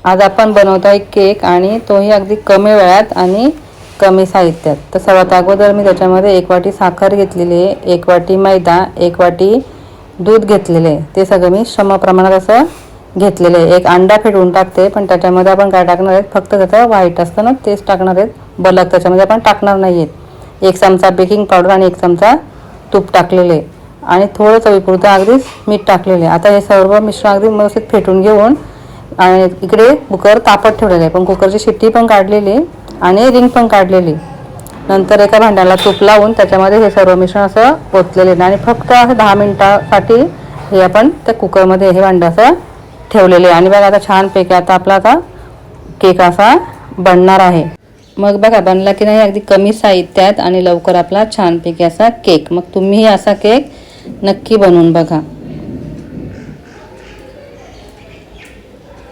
आज आपण बनवतो आहे केक आणि तोही अगदी कमी वेळात आणि कमी साहित्यात। तर सर्वात अगोदर मी त्याच्यामध्ये 1 वाटी साखर घेतलेली आहे, 1 वाटी मैदा, 1 वाटी दूध घेतलेले आहे। ते सगळं मी समप्रमाणात असं घेतलेले आहे। एक अंडा फेटून टाकते, पण त्याच्यामध्ये आपण काय टाकणार आहे, फक्त त्याचं व्हाईट असतं ना तेच टाकणार आहेत, बलक त्याच्यामध्ये आपण टाकणार नाही आहेत। 1 चमचा बेकिंग पावडर आणि 1 चमचा तूप टाकलेले आणि थोडं चवीपुरतं अगदीच मीठ टाकलेले। आता हे सर्व मिश्रण अगदी व्यवस्थित फेटून घेऊन आणि इकडे कुकर तापत ठेवलेला आहे, पण कुकरची शिट्टी पण काढलेली आणि रिंग पण काढलेली। नंतर एका भांड्याला तूप लावून त्याच्यामध्ये हे सर्व मिश्रण असं ओतलेले आणि फक्त 10 मिनिटांसाठी हे आपण त्या कुकरमध्ये हे भांडं असं ठेवलेले आणि बघा आता छानपैकी आता आपला आता केक असा बनणार आहे। मग बघा बनला की नाही, अगदी कमी साहित्यात आणि लवकर आपला छानपैकी असा केक। मग तुम्हीही असा केक नक्की बनवून बघा।